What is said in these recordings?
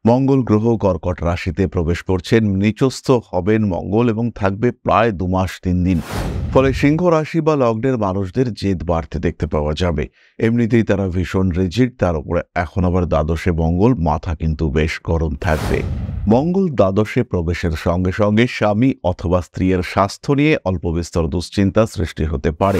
মঙ্গল গ্রহ কর্কট রাশিতে প্রবেশ করছেন, নিচস্থ হবেন মঙ্গল এবং থাকবে প্রায় 2 মাস 3 দিন। ফলে সিংহ রাশি বা লগ্নের মানুষদের জেদ বাড়তে দেখতে পাওয়া যাবে। এমনিতেই তারা ভীষণ রিজিড, তার উপরে এখন আবার দ্বাদশে মঙ্গল, মাথা কিন্তু বেশ গরম থাকবে। মঙ্গল দ্বাদশে প্রবেশের সঙ্গে সঙ্গে স্বামী অথবা স্ত্রীর স্বাস্থ্য নিয়ে অল্প বিস্তর দুশ্চিন্তা সৃষ্টি হতে পারে।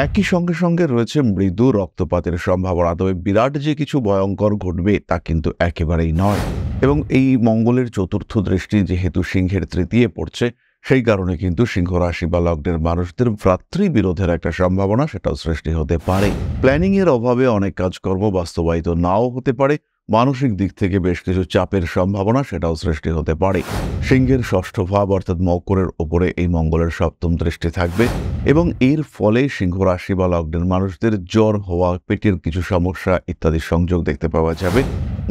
একই সঙ্গে সঙ্গে রয়েছে মৃদু রক্তপাতের সম্ভাবনা, তবে বিরাট যে কিছু ভয়ঙ্কর ঘটবে তা কিন্তু একেবারেই নয়। এবং এই মঙ্গলের চতুর্থ দৃষ্টি যেহেতু সিংহের তৃতীয় পড়ছে, সেই কারণে কিন্তু সিংহ রাশি বা লগ্নের মানুষদের ভ্রাতৃবিরোধের একটা সম্ভাবনা সেটাও সৃষ্টি হতে পারে। প্ল্যানিং এর অভাবে অনেক কাজকর্ম বাস্তবায়িত নাও হতে পারে। মানসিক দিক থেকে বেশ কিছু চাপের সম্ভাবনা সেটাও সৃষ্টি হতে পারে। সিংহের ষষ্ঠ ভাব অর্থাৎ মকরের ওপরে এই মঙ্গলের সপ্তম দৃষ্টি থাকবে এবং এর ফলে সিংহ রাশি বা লগ্নের মানুষদের জ্বর হওয়া, পেটের কিছু সমস্যা ইত্যাদি সংযোগ দেখতে পাওয়া যাবে।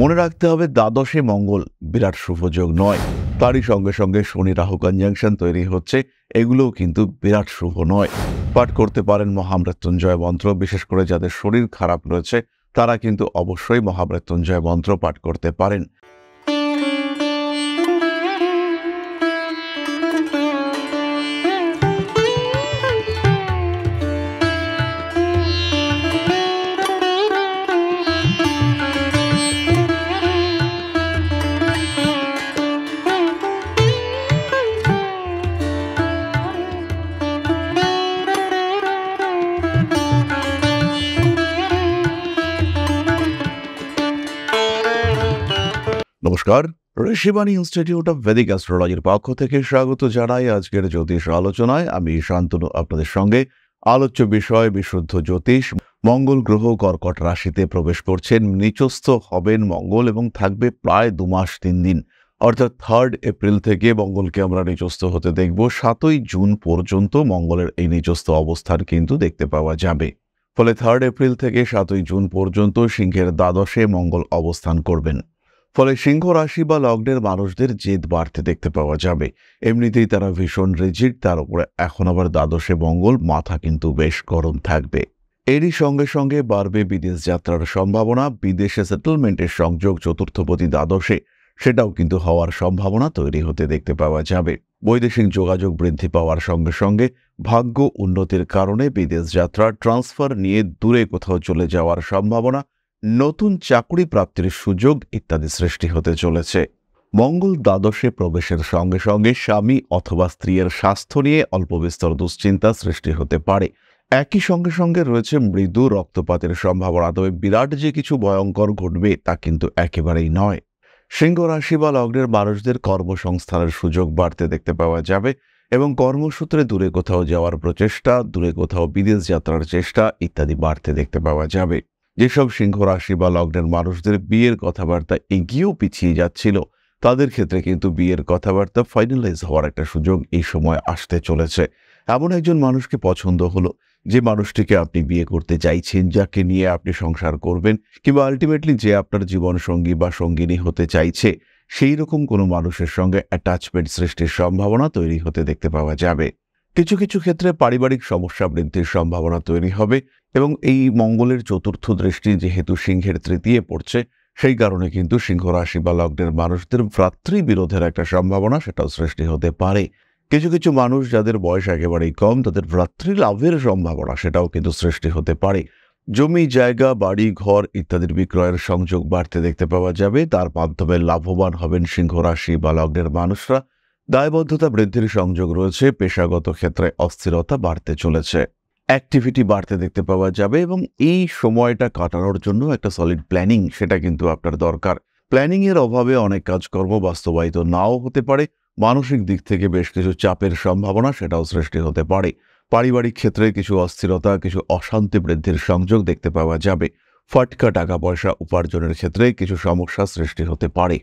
মনে রাখতে হবে, দ্বাদশে মঙ্গল বিরাট শুভযোগ নয়, তারই সঙ্গে সঙ্গে শনি রাহু কনজাংশন তৈরি হচ্ছে, এগুলোও কিন্তু বিরাট শুভ নয়। পাঠ করতে পারেন মহামৃত্যুঞ্জয় মন্ত্র, বিশেষ করে যাদের শরীর খারাপ রয়েছে তারা কিন্তু অবশ্যই মহামৃত্যুঞ্জয় মন্ত্র পাঠ করতে পারেন। নমস্কার, ঋষিবাণী ইনস্টিটিউট অফ ভেদিক অ্যাস্ট্রোলজির পক্ষ থেকে স্বাগত জানাই আজকের জ্যোতিষ আলোচনায়। আমি শান্তনু আপনাদের সঙ্গে। আলোচ্য বিষয় বিশুদ্ধ জ্যোতিষ। মঙ্গল গ্রহ কর্কট রাশিতে প্রবেশ করছেন, নিচস্থ হবেন মঙ্গল এবং থাকবে প্রায় 2 মাস 3 দিন, অর্থাৎ 3 এপ্রিল থেকে মঙ্গলকে আমরা নিচস্থ হতে দেখব। 7 জুন পর্যন্ত মঙ্গলের এই নিচস্থ অবস্থান কিন্তু দেখতে পাওয়া যাবে। ফলে 3 এপ্রিল থেকে 7 জুন পর্যন্ত সিংহের দ্বাদশে মঙ্গল অবস্থান করবেন। ফলে সিংহ রাশি বা লগ্নের মানুষদের জেদ বাড়তে দেখতে পাওয়া যাবে। এমনিতেই তারা ভীষণ রিজিড, তার উপরে এখন আবার দ্বাদশে মঙ্গল, মাথা কিন্তু বেশ গরম থাকবে। এরই সঙ্গে সঙ্গে বাড়বে বিদেশ যাত্রার সম্ভাবনা। বিদেশে সেটেলমেন্টের সংযোগ চতুর্থপতি দ্বাদশে, সেটাও কিন্তু হওয়ার সম্ভাবনা তৈরি হতে দেখতে পাওয়া যাবে। বৈদেশিক যোগাযোগ বৃদ্ধি পাওয়ার সঙ্গে সঙ্গে ভাগ্য উন্নতির কারণে বিদেশ যাত্রা, ট্রান্সফার নিয়ে দূরে কোথাও চলে যাওয়ার সম্ভাবনা, নতুন চাকরি প্রাপ্তির সুযোগ ইত্যাদি সৃষ্টি হতে চলেছে। মঙ্গল দ্বাদশে প্রবেশের সঙ্গে সঙ্গে স্বামী অথবা স্ত্রীর স্বাস্থ্য নিয়ে অল্প বিস্তর দুশ্চিন্তা সৃষ্টি হতে পারে। একই সঙ্গে সঙ্গে রয়েছে মৃদু রক্তপাতের সম্ভাবনা, তবে বিরাট যে কিছু ভয়ঙ্কর ঘটবে তা কিন্তু একেবারেই নয়। সিংহ রাশি বা লগ্নের মানুষদের কর্মসংস্থানের সুযোগ বাড়তে দেখতে পাওয়া যাবে এবং কর্মসূত্রে দূরে কোথাও যাওয়ার প্রচেষ্টা, দূরে কোথাও বিদেশ যাত্রার চেষ্টা ইত্যাদি বাড়তে দেখতে পাওয়া যাবে। যেসব সিংহ রাশি বা লগ্নের মানুষদের বিয়ের কথাবার্তা এগিয়েও পিছিয়ে যাচ্ছিল, তাদের ক্ষেত্রে কিন্তু বিয়ের কথাবার্তা ফাইনালাইজ হওয়ার একটা সুযোগ এই সময় আসতে চলেছে। এমন একজন মানুষকে পছন্দ হলো, যে মানুষটিকে আপনি বিয়ে করতে চাইছেন, যাকে নিয়ে আপনি সংসার করবেন, কিংবা আলটিমেটলি যে আপনার জীবন সঙ্গী বা সঙ্গিনী হতে চাইছে, সেই রকম কোনো মানুষের সঙ্গে অ্যাটাচমেন্ট সৃষ্টির সম্ভাবনা তৈরি হতে দেখতে পাওয়া যাবে। কিছু কিছু ক্ষেত্রে পারিবারিক সমস্যা বৃদ্ধির সম্ভাবনা তৈরি হবে এবং এই মঙ্গলের চতুর্থ দৃষ্টি যেহেতু সিংহের তৃতীয় পড়ছে, সেই কারণে কিন্তু সিংহ রাশি বা লগ্নের মানুষদের ভ্রাতৃবিরোধের একটা সম্ভাবনা সেটাও সৃষ্টি হতে পারে। কিছু কিছু মানুষ যাদের বয়স একেবারেই কম, তাদের ভ্রাতৃলাভের সম্ভাবনা সেটাও কিন্তু সৃষ্টি হতে পারে। জমি জায়গা, বাড়ি ঘর ইত্যাদির বিক্রয়ের সংযোগ বাড়তে দেখতে পাওয়া যাবে। তার মাধ্যমে লাভবান হবেন সিংহ রাশি বা লগ্নের মানুষরা। দায়বদ্ধতা বৃদ্ধির সংযোগ রয়েছে। পেশাগত ক্ষেত্রে অস্থিরতা বাড়তে চলেছে, অ্যাক্টিভিটি বাড়তে দেখতে পাওয়া যাবে এবং এই সময়টা কাটানোর জন্য একটা সলিড প্ল্যানিং সেটা কিন্তু আপনার দরকার। প্ল্যানিং এর অভাবে অনেক কাজকর্ম বাস্তবায়িত নাও হতে পারে। মানসিক দিক থেকে বেশ কিছু চাপের সম্ভাবনা সেটাও সৃষ্টি হতে পারে। পারিবারিক ক্ষেত্রে কিছু অস্থিরতা, কিছু অশান্তি বৃদ্ধির সংযোগ দেখতে পাওয়া যাবে। ফাটকা টাকা পয়সা উপার্জনের ক্ষেত্রে কিছু সমস্যা সৃষ্টি হতে পারে।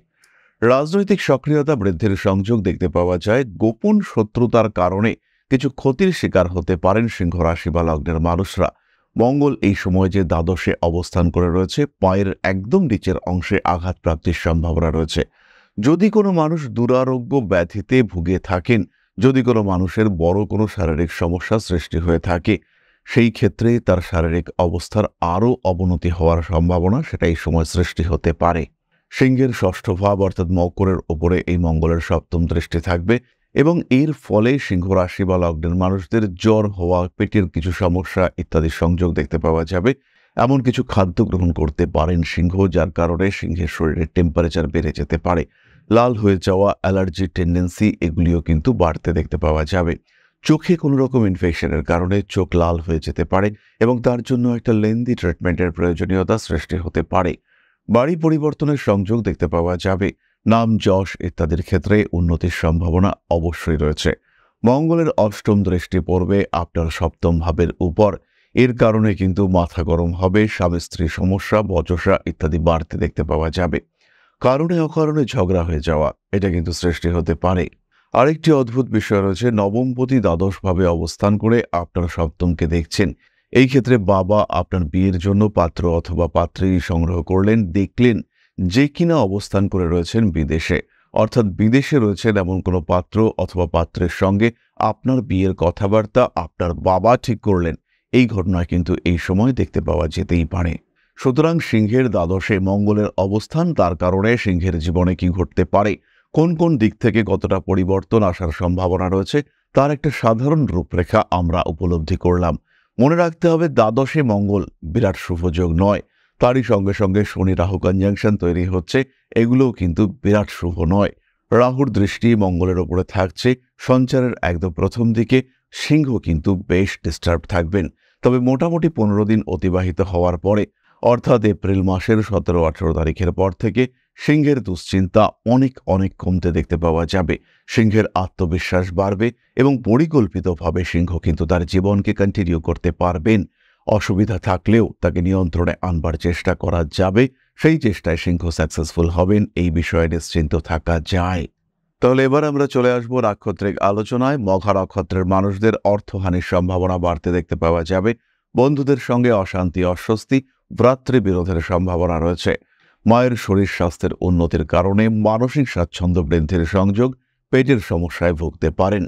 রাজনৈতিক সক্রিয়তা বৃদ্ধির সংযোগ দেখতে পাওয়া যায়। গোপন শত্রুতার কারণে কিছু ক্ষতির শিকার হতে পারেন সিংহ রাশি বা লগ্নের মানুষরা। মঙ্গল এই সময় যে দ্বাদশে অবস্থান করে রয়েছে, পায়ের একদম নিচের অংশে আঘাত প্রাপ্তির সম্ভাবনা রয়েছে। যদি কোনো মানুষ দুরারোগ্য ব্যাধিতে ভুগে থাকেন, যদি কোনো মানুষের বড় কোনো শারীরিক সমস্যা সৃষ্টি হয়ে থাকে, সেই ক্ষেত্রে তার শারীরিক অবস্থার আরও অবনতি হওয়ার সম্ভাবনা সেটা এই সময় সৃষ্টি হতে পারে। সিংহের ষষ্ঠ ভাব অর্থাৎ মকরের ওপরে এই মঙ্গলের সপ্তম দৃষ্টি থাকবে এবং এর ফলে সিংহ রাশি বা লগ্নের মানুষদের জ্বর হওয়া, পেটের কিছু সমস্যা ইত্যাদি সংযোগ দেখতে পাওয়া যাবে। এমন কিছু খাদ্য গ্রহণ করতে পারেন সিংহ, যার কারণে সিংহের শরীরের টেম্পারেচার বেড়ে যেতে পারে। লাল হয়ে যাওয়া, অ্যালার্জি টেন্ডেন্সি এগুলিও কিন্তু বাড়তে দেখতে পাওয়া যাবে। চোখে কোনো রকম ইনফেকশনের কারণে চোখ লাল হয়ে যেতে পারে এবং তার জন্য একটা লেন্দি ট্রিটমেন্টের প্রয়োজনীয়তা সৃষ্টি হতে পারে। বাড়ি পরিবর্তনের সংযোগ দেখতে পাওয়া যাবে। নাম, যশ ইত্যাদির ক্ষেত্রে উন্নতির সম্ভাবনা অবশ্যই রয়েছে। মঙ্গলের অষ্টম দৃষ্টি পড়বে আপনার সপ্তম ভাবের উপর। এর কারণে কিন্তু মাথা গরম হবে, স্বামী স্ত্রী সমস্যা, বচসা ইত্যাদি বাড়তে দেখতে পাওয়া যাবে। কারণে অকারণে ঝগড়া হয়ে যাওয়া এটা কিন্তু সৃষ্টি হতে পারে। আরেকটি অদ্ভুত বিষয় রয়েছে, নবমপতি দ্বাদশ ভাবে অবস্থান করে আপনার সপ্তমকে দেখছেন। এই ক্ষেত্রে বাবা আপনার বিয়ের জন্য পাত্র অথবা পাত্রী সংগ্রহ করলেন, দেখলেন যে কিনা অবস্থান করে রয়েছেন বিদেশে, অর্থাৎ বিদেশে রয়েছেন এমন কোনো পাত্র অথবা পাত্রের সঙ্গে আপনার বিয়ের কথাবার্তা আপনার বাবা ঠিক করলেন। এই ঘটনা কিন্তু এই সময় দেখতে পাওয়া যেতেই পারে। সুতরাং সিংহের দ্বাদশে মঙ্গলের অবস্থান, তার কারণে সিংহের জীবনে কি ঘটতে পারে, কোন কোন দিক থেকে কতটা পরিবর্তন আসার সম্ভাবনা রয়েছে, তার একটা সাধারণ রূপরেখা আমরা উপলব্ধি করলাম। মনে রাখতে হবে, দ্বাদশে মঙ্গল বিরাট শুভযোগ নয়, তারই সঙ্গে সঙ্গে শনি রাহু কনজাংশন তৈরি হচ্ছে, এগুলোও কিন্তু বিরাট শুভ নয়। রাহুর দৃষ্টি মঙ্গলের ওপরে থাকছে সঞ্চারের একদম প্রথম দিকে। সিংহ কিন্তু বেশ ডিস্টার্ব থাকবেন, তবে মোটামুটি 15 দিন অতিবাহিত হওয়ার পরে অর্থাৎ এপ্রিল মাসের 17-18 তারিখের পর থেকে সিংহের দুশ্চিন্তা অনেক অনেক কমতে দেখতে পাওয়া যাবে। সিংহের আত্মবিশ্বাস বাড়বে এবং পরিকল্পিতভাবে সিংহ কিন্তু তার জীবনকে কন্টিনিউ করতে পারবেন। অসুবিধা থাকলেও তাকে নিয়ন্ত্রণে আনবার চেষ্টা করা যাবে, সেই চেষ্টায় সিংহ সাকসেসফুল হবেন, এই বিষয়ে নিশ্চিন্ত থাকা যায়। তাহলে এবার আমরা চলে আসবো নাক্ষত্রিক আলোচনায়। মঘা নক্ষত্রের মানুষদের অর্থহানির সম্ভাবনা বাড়তে দেখতে পাওয়া যাবে। বন্ধুদের সঙ্গে অশান্তি, অস্বস্তি, ভ্রাতৃবিরোধের সম্ভাবনা রয়েছে। মায়ের শরীর স্বাস্থ্যের উন্নতির কারণে মানসিক স্বাচ্ছন্দ্য বৃদ্ধির সংযোগ, পেটের সমস্যায় ভুগতে পারেন।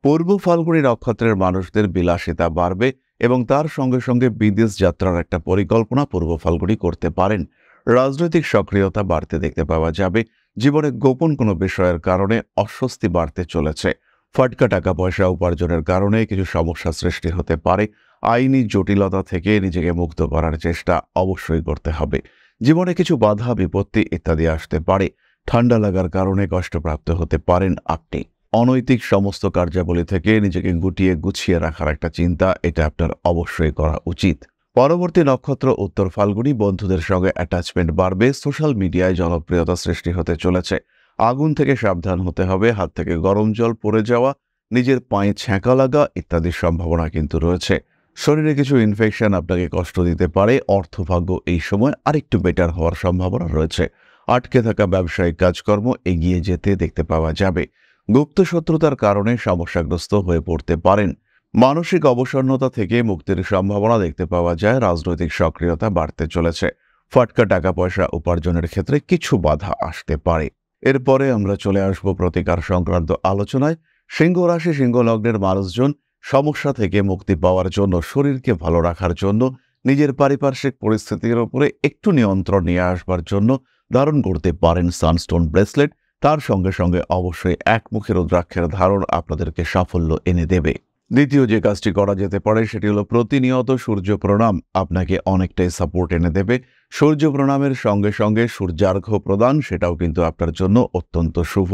পূর্ব ফাল্গুনী নক্ষত্রের মানুষদের বিলাসিতা বাড়বে এবং তার সঙ্গে সঙ্গে বিদেশ যাত্রার একটা পরিকল্পনা পূর্ব ফাল্গুনী করতে পারেন। রাজনৈতিক সক্রিয়তা বাড়তে দেখতে পাওয়া যাবে। জীবনে গোপন কোনো বিষয়ের কারণে অস্বস্তি বাড়তে চলেছে। ফাটকা টাকা পয়সা উপার্জনের কারণে কিছু সমস্যা সৃষ্টি হতে পারে। আইনি জটিলতা থেকে নিজেকে মুক্ত করার চেষ্টা অবশ্যই করতে হবে। জীবনে কিছু বাধা বিপত্তি ইত্যাদি আসতে পারে। ঠান্ডা লাগার কারণে কষ্টপ্রাপ্ত হতে পারেন আপনি। অনৈতিক সমস্ত কার্যাবলী থেকে নিজেকে গুটিয়ে গুছিয়ে রাখার একটা চিন্তা, এটা আপনার অবশ্যই করা উচিত। পরবর্তী নক্ষত্র উত্তর ফাল্গুনী। বন্ধুদের সঙ্গে অ্যাটাচমেন্ট বাড়বে। সোশ্যাল মিডিয়ায় জনপ্রিয়তা সৃষ্টি হতে চলেছে। আগুন থেকে সাবধান হতে হবে। হাত থেকে গরম জল পড়ে যাওয়া, নিজের পায়ে ছ্যাঁকা লাগা ইত্যাদির সম্ভাবনা কিন্তু রয়েছে। শরীরে কিছু ইনফেকশন আপনাকে কষ্ট দিতে পারে। অর্থভাগ্য এই সময় আরেকটু বেটার হওয়ার সম্ভাবনা রয়েছে। আটকে থাকা ব্যবসায়িক কাজকর্ম এগিয়ে যেতে দেখতে পাওয়া যাবে। গুপ্ত শত্রুতার কারণে সমস্যাগ্রস্ত হয়ে পড়তে পারেন। মানসিক অবসন্নতা থেকে মুক্তির সম্ভাবনা দেখতে পাওয়া যায়। রাজনৈতিক সক্রিয়তা বাড়তে চলেছে। ফাটকা টাকা পয়সা উপার্জনের ক্ষেত্রে কিছু বাধা আসতে পারে। এরপরে আমরা চলে আসব প্রতিকার সংক্রান্ত আলোচনায়। সিংহ রাশি, সিংহ লগ্নের মানুষজন সমস্যা থেকে মুক্তি পাওয়ার জন্য, শরীরকে ভালো রাখার জন্য, নিজের পারিপার্শ্বিক পরিস্থিতির উপরে একটু নিয়ন্ত্রণ নিয়ে আসবার জন্য ধারণ করতে পারেন সানস্টোন ব্রেসলেট। তার সঙ্গে সঙ্গে অবশ্যই একমুখী রুদ্রাক্ষের ধারণ আপনাদেরকে সাফল্য এনে দেবে। দ্বিতীয় যে কাজটি করা যেতে পারে সেটি হলো প্রতিনিয়ত সূর্য প্রণাম, আপনাকে অনেকটাই সাপোর্ট এনে দেবে। সূর্য প্রণামের সঙ্গে সঙ্গে সূর্যার্ঘ্য প্রদান, সেটাও কিন্তু আপনার জন্য অত্যন্ত শুভ।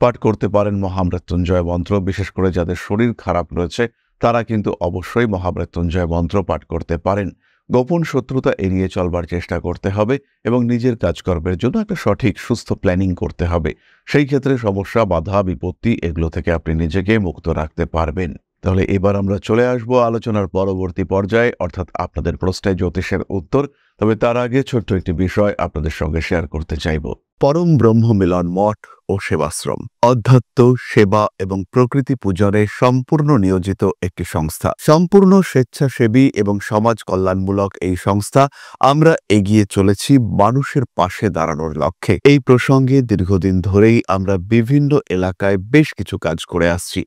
পাঠ করতে পারেন মহামৃত্যুঞ্জয় মন্ত্র। বিশেষ করে যাদের শরীর খারাপ রয়েছে তারা কিন্তু অবশ্যই মহামৃত্যুঞ্জয় মন্ত্র পাঠ করতে পারেন। গোপন শত্রুতা এড়িয়ে চলবার চেষ্টা করতে হবে এবং নিজের কাজকর্মের জন্য একটা সঠিক সুস্থ প্ল্যানিং করতে হবে। সেই ক্ষেত্রে সমস্যা, বাধা, বিপত্তি এগুলো থেকে আপনি নিজেকে মুক্ত রাখতে পারবেন। তাহলে এবার আমরা চলে আসব আলোচনার পরবর্তী পর্যায়ে, অর্থাৎ আপনাদের প্রশ্নে জ্যোতিষের উত্তর। তবে তার আগে ছোট্ট একটি বিষয় আপনাদের সঙ্গে শেয়ার করতে চাইব। পরম ব্রহ্ম মিলন মঠ ও সেবাশ্রম অধ্যাত্ম, সেবা এবং প্রকৃতি পূজনে সম্পূর্ণ নিয়োজিত একটি সংস্থা। সম্পূর্ণ স্বেচ্ছাসেবী এবং সমাজ কল্যাণমূলক এই সংস্থা আমরা এগিয়ে চলেছি মানুষের পাশে দাঁড়ানোর লক্ষ্যে। এই প্রসঙ্গে দীর্ঘদিন ধরেই আমরা বিভিন্ন এলাকায় বেশ কিছু কাজ করে আসছি।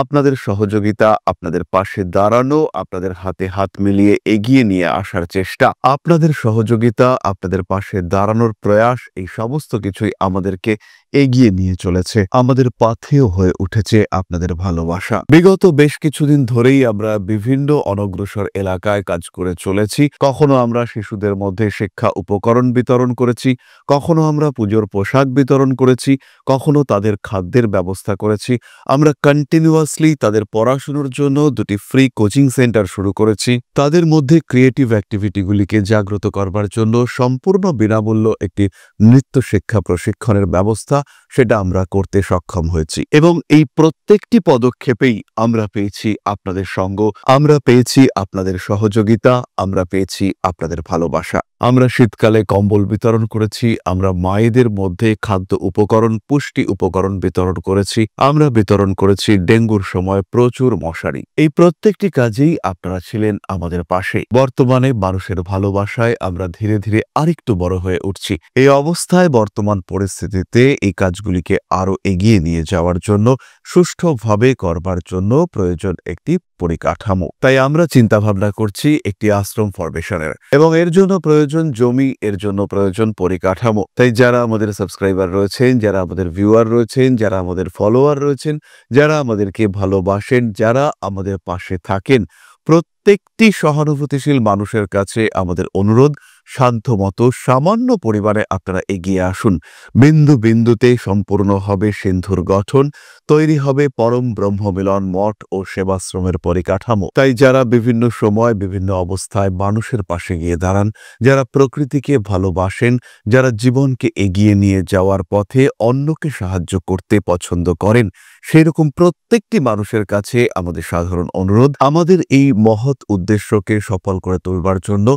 আপনাদের সহযোগিতা, আপনাদের পাশে দাঁড়ানো, আপনাদের হাতে হাত মিলিয়ে এগিয়ে নিয়ে আসার চেষ্টা, আপনাদের সহযোগিতা, আপনাদের পাশে দাঁড়ানোর প্রয়াস, এই সমস্ত কিছুই আমাদেরকে এগিয়ে নিয়ে চলেছে। আমাদের পাথেয় হয়ে উঠেছে আপনাদের ভালোবাসা। বিগত বেশ কিছুদিন ধরেই আমরা বিভিন্ন অনগ্রসর এলাকায় কাজ করে চলেছি। কখনো আমরা শিশুদের মধ্যে শিক্ষা উপকরণ বিতরণ করেছি, কখনো আমরা পুজোর পোশাক বিতরণ করেছি, কখনো তাদের খাদ্যের ব্যবস্থা করেছি। আমরা কন্টিনিউয়াসলি তাদের পড়াশোনার জন্য 2টি ফ্রি কোচিং সেন্টার শুরু করেছি। তাদের মধ্যে ক্রিয়েটিভ অ্যাক্টিভিটিগুলিকে জাগ্রত করবার জন্য সম্পূর্ণ বিনামূল্য একটি নৃত্য শিক্ষা প্রশিক্ষণের ব্যবস্থা, সেটা আমরা করতে সক্ষম হয়েছি। এবং এই প্রত্যেকটি পদক্ষেপেই আমরা পেয়েছি আপনাদের সঙ্গ, আমরা পেয়েছি আপনাদের সহযোগিতা, আমরা পেয়েছি আপনাদের ভালোবাসা। আমরা শীতকালে কম্বল বিতরণ করেছি, আমরা মায়েদের মধ্যে খাদ্য উপকরণ, পুষ্টি উপকরণ বিতরণ করেছি, আমরা বিতরণ করেছি ডেঙ্গুর সময় প্রচুর মশারি। এই প্রত্যেকটি কাজেই আপনারা ছিলেন আমাদের পাশে। বর্তমানে মানুষের ভালোবাসায় আমরা ধীরে ধীরে আরেকটু বড় হয়ে উঠছি। এই অবস্থায় বর্তমান পরিস্থিতিতে এই কাজগুলিকে আরো এগিয়ে নিয়ে যাওয়ার জন্য, সুষ্ঠুভাবে করবার জন্য প্রয়োজন একটি পরিকাঠামো। তাই আমরা চিন্তা ভাবনা করছি একটি আশ্রম ফরমেশনের, এবং এর জন্য প্রয়োজন জমি, এর জন্য প্রয়োজন পরিকাঠামো। তাই যারা আমাদের সাবস্ক্রাইবার রয়েছেন, যারা আমাদের ভিউয়ার রয়েছেন, যারা আমাদের ফলোয়ার রয়েছেন, যারা আমাদেরকে ভালোবাসেন, যারা আমাদের পাশে থাকেন, প্রত্যেকটি সহানুভূতিশীল মানুষের কাছে আমাদের অনুরোধ, সাধ্যমতো সামান্য পরিমাণে আপনারা এগিয়ে আসুন। বিন্দু বিন্দুতে সম্পূর্ণ হবে সিন্ধুর গঠন, তৈরি হবে পরম ব্রহ্মমিলন মঠ ও সেবাশ্রমের পরিকাঠামো। তাই যারা বিভিন্ন সময় বিভিন্ন অবস্থায় মানুষের পাশে গিয়ে দাঁড়ান, যারা প্রকৃতিকে ভালোবাসেন, যারা জীবনকে এগিয়ে নিয়ে যাওয়ার পথে অন্যকে সাহায্য করতে পছন্দ করেন, সেরকম প্রত্যেকটি মানুষের কাছে আমাদের সাধারণ অনুরোধ, আমাদের এই মহৎ উদ্দেশ্যকে সফল করে তুলবার জন্য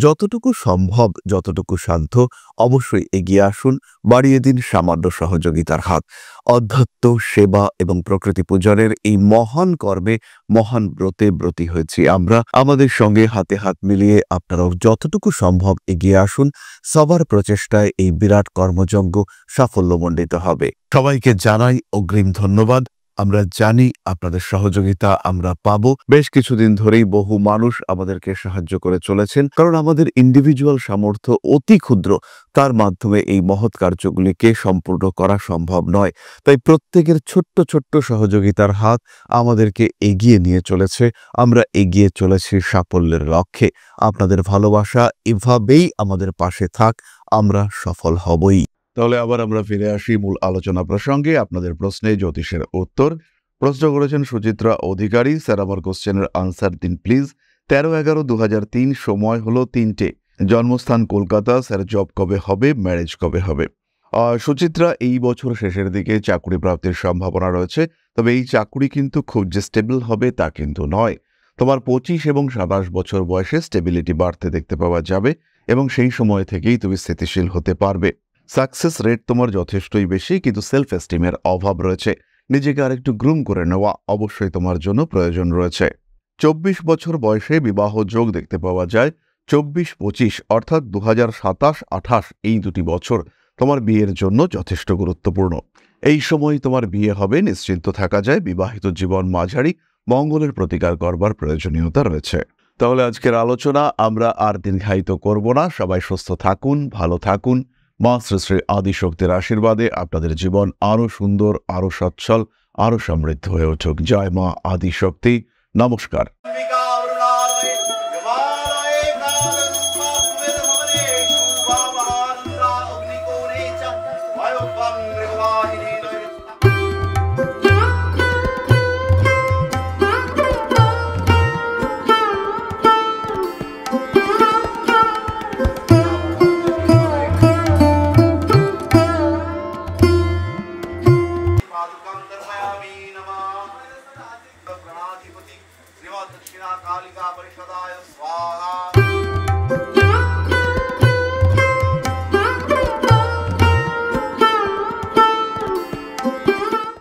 যতটুকু সম্ভব, যতটুকু সাধ্য, অবশ্যই এগিয়ে আসুন, বাড়িয়ে দিন সামান্য সহযোগিতার হাত। অধ্যাত্ম, সেবা এবং প্রকৃতি পূজনের এই মহান কর্মে, মহান ব্রতে ব্রতী হয়েছি আমরা। আমাদের সঙ্গে হাতে হাত মিলিয়ে আপনারাও যতটুকু সম্ভব এগিয়ে আসুন। সবার প্রচেষ্টায় এই বিরাট কর্মযজ্ঞ সাফল্যমণ্ডিত হবে। সবাইকে জানাই অগ্রিম ধন্যবাদ। আমরা জানি আপনাদের সহযোগিতা আমরা পাবো। বেশ কিছুদিন ধরেই বহু মানুষ আমাদেরকে সাহায্য করে চলেছেন, কারণ আমাদের ইন্ডিভিজুয়াল সামর্থ্য অতি ক্ষুদ্র, তার মাধ্যমে এই মহৎ কার্যগুলিকে সম্পূর্ণ করা সম্ভব নয়। তাই প্রত্যেকের ছোট্ট ছোট্ট সহযোগিতার হাত আমাদেরকে এগিয়ে নিয়ে চলেছে। আমরা এগিয়ে চলেছি সাফল্যের লক্ষ্যে। আপনাদের ভালোবাসা এভাবেই আমাদের পাশে থাক, আমরা সফল হবই। তাহলে আবার আমরা ফিরে আসি মূল আলোচনা প্রসঙ্গে। আপনাদের প্রশ্নে জ্যোতিষের উত্তর প্রশ্ন করেছেন সুচিত্রা অধিকারী। স্যার, আমার কোশ্চেনের আনসার দিন প্লিজ। 13/11/2003, সময় হলো 3টে, জন্মস্থান কলকাতা। স্যার, জব কবে হবে, ম্যারেজ কবে হবে? সুচিত্রা, এই বছর শেষের দিকে চাকরি প্রাপ্তির সম্ভাবনা রয়েছে, তবে এই চাকরি কিন্তু খুব যে স্টেবল হবে তা কিন্তু নয়। তোমার 25 এবং 27 বছর বয়সে স্টেবিলিটি বাড়তে দেখতে পাওয়া যাবে, এবং সেই সময় থেকেই তুমি স্থিতিশীল হতে পারবে। সাকসেস রেট তোমার যথেষ্টই বেশি, কিন্তু সেলফ এস্টিমের অভাব রয়েছে। নিজেকে আরেকটু গ্রুম করে নেওয়া অবশ্যই তোমার জন্য প্রয়োজন রয়েছে। 24 বছর বয়সে বিবাহ যোগ দেখতে পাওয়া যায়। 24-25 অর্থাৎ 2027-28 এই দুটি বছর তোমার বিয়ের জন্য যথেষ্ট গুরুত্বপূর্ণ। এই সময় তোমার বিয়ে হবে, নিশ্চিন্ত থাকা যায়। বিবাহিত জীবন মাঝারি, মঙ্গলের প্রতিকার করবার প্রয়োজনীয়তা রয়েছে। তাহলে আজকের আলোচনা আমরা আর দীর্ঘায়িত করব না। সবাই সুস্থ থাকুন, ভালো থাকুন। মা শ্রী শ্রী আদিশক্তির আশীর্বাদে আপনাদের জীবন আরো সুন্দর, আরো সচ্ছল, আরো সমৃদ্ধ হয়ে উঠুক। জয় মা আদিশক্তি। নমস্কার। दक्षिणा कालिका परिषदाय स्वाहा।